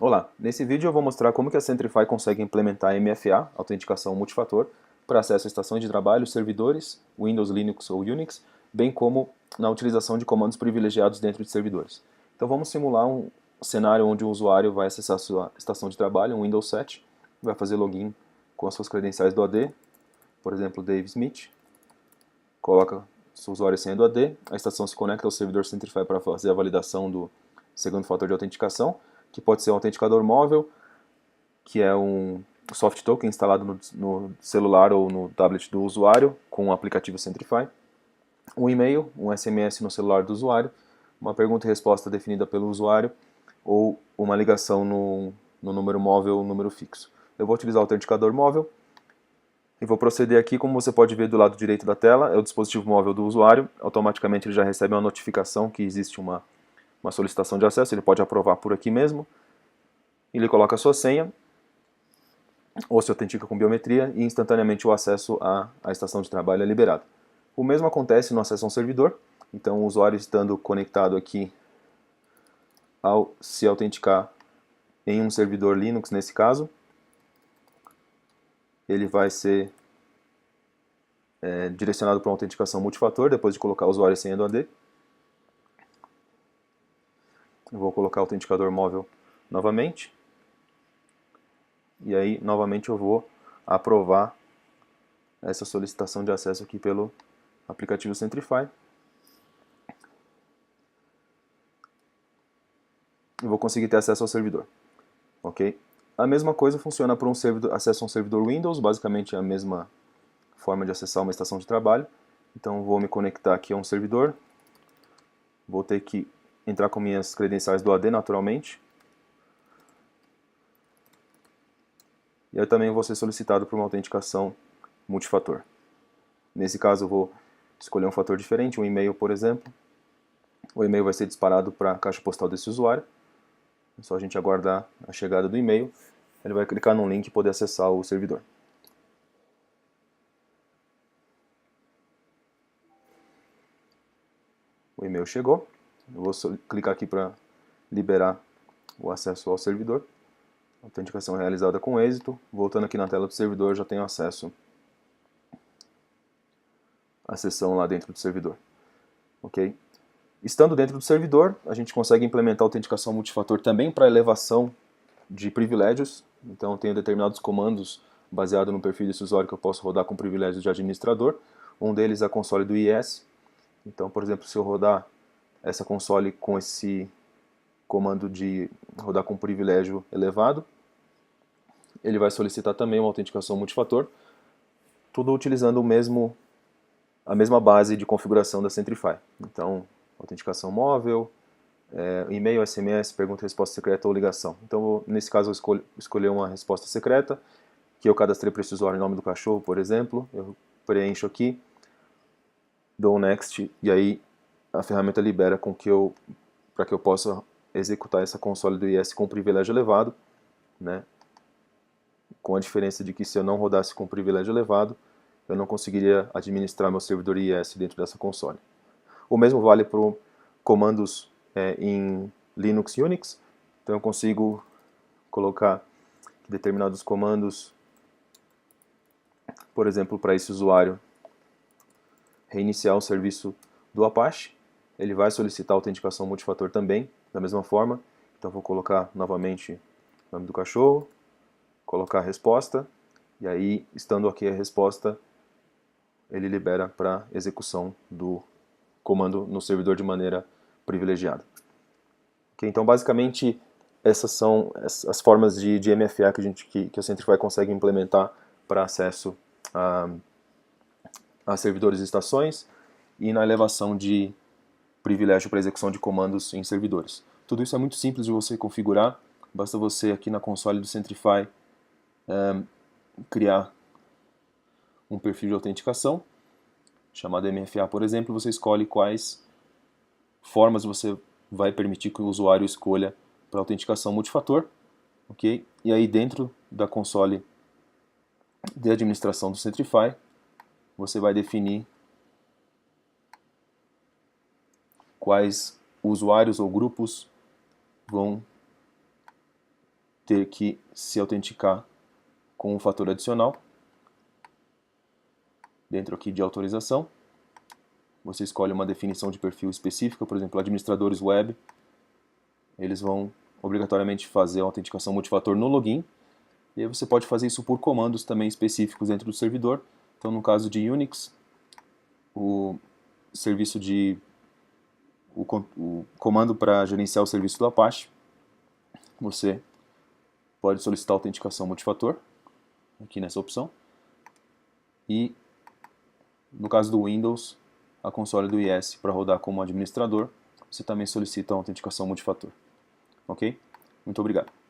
Olá, nesse vídeo eu vou mostrar como que a Centrify consegue implementar MFA, autenticação multifator, para acesso a estações de trabalho, servidores, Windows, Linux ou Unix, bem como na utilização de comandos privilegiados dentro de servidores. Então vamos simular um cenário onde o usuário vai acessar a sua estação de trabalho, um Windows 7, vai fazer login com as suas credenciais do AD, por exemplo, Dave Smith, coloca seu usuário e senha do AD, a estação se conecta ao servidor Centrify para fazer a validação do segundo fator de autenticação, que pode ser um autenticador móvel, que é um soft token instalado no celular ou no tablet do usuário com o aplicativo Centrify, um e-mail, um SMS no celular do usuário, uma pergunta e resposta definida pelo usuário ou uma ligação no número móvel ou número fixo. Eu vou utilizar o autenticador móvel e vou proceder aqui. Como você pode ver do lado direito da tela, é o dispositivo móvel do usuário. Automaticamente ele já recebe uma notificação que existe uma solicitação de acesso, ele pode aprovar por aqui mesmo. Ele coloca a sua senha, ou se autentica com biometria, e instantaneamente o acesso à estação de trabalho é liberado. O mesmo acontece no acesso a um servidor. Então o usuário estando conectado aqui, ao se autenticar em um servidor Linux nesse caso, ele vai ser direcionado para uma autenticação multifator, depois de colocar o usuário e senha do AD. Eu vou colocar o autenticador móvel novamente. E aí, novamente, eu vou aprovar essa solicitação de acesso aqui pelo aplicativo Centrify. E vou conseguir ter acesso ao servidor. Ok? A mesma coisa funciona para acesso a um servidor Windows, basicamente é a mesma forma de acessar uma estação de trabalho. Então vou me conectar aqui a um servidor. Vou ter que entrar com minhas credenciais do AD naturalmente. E eu também vou ser solicitado por uma autenticação multifator. Nesse caso eu vou escolher um fator diferente, um e-mail por exemplo. O e-mail vai ser disparado para a caixa postal desse usuário. É só a gente aguardar a chegada do e-mail. Ele vai clicar num link e poder acessar o servidor. O e-mail chegou. Eu vou clicar aqui para liberar o acesso ao servidor. Autenticação realizada com êxito. Voltando aqui na tela do servidor, eu já tenho acesso à sessão lá dentro do servidor. Ok? Estando dentro do servidor, a gente consegue implementar a autenticação multifator também para elevação de privilégios. Então, eu tenho determinados comandos baseados no perfil desse usuário que eu posso rodar com privilégios de administrador. Um deles é a console do IS. Então, por exemplo, se eu rodar essa console com esse comando de rodar com privilégio elevado, ele vai solicitar também uma autenticação multifator, tudo utilizando a mesma base de configuração da Centrify. Então, autenticação móvel, e-mail, SMS, pergunta, resposta secreta ou ligação. Então, nesse caso, eu escolhi uma resposta secreta, que eu cadastrei para esse usuário o nome do cachorro, por exemplo. Eu preencho aqui, dou next, e aí a ferramenta libera para que eu possa executar essa console do IS com privilégio elevado, né? Com a diferença de que se eu não rodasse com privilégio elevado, eu não conseguiria administrar meu servidor IS dentro dessa console. O mesmo vale para comandos em Linux e Unix. Então eu consigo colocar determinados comandos, por exemplo, para esse usuário reiniciar o serviço do Apache. Ele vai solicitar autenticação multifator também, da mesma forma. Então vou colocar novamente o nome do cachorro, colocar a resposta, e aí, estando aqui a resposta, ele libera para execução do comando no servidor de maneira privilegiada. Okay, então, basicamente, essas são as formas de MFA que a Centrify consegue implementar para acesso a servidores e estações e na elevação de privilégio para execução de comandos em servidores. Tudo isso é muito simples de você configurar, basta você aqui na console do Centrify criar um perfil de autenticação, chamado MFA, por exemplo. Você escolhe quais formas você vai permitir que o usuário escolha para autenticação multifator, ok? E aí dentro da console de administração do Centrify, você vai definir quais usuários ou grupos vão ter que se autenticar com um fator adicional. Dentro aqui de autorização, você escolhe uma definição de perfil específica, por exemplo, administradores web, eles vão obrigatoriamente fazer a autenticação multifator no login, e aí você pode fazer isso por comandos também específicos dentro do servidor. Então, no caso de Unix, o serviço de o comando para gerenciar o serviço do Apache, você pode solicitar autenticação multifator, aqui nessa opção, e no caso do Windows, a console do IS para rodar como administrador, você também solicita a autenticação multifator. Ok? Muito obrigado.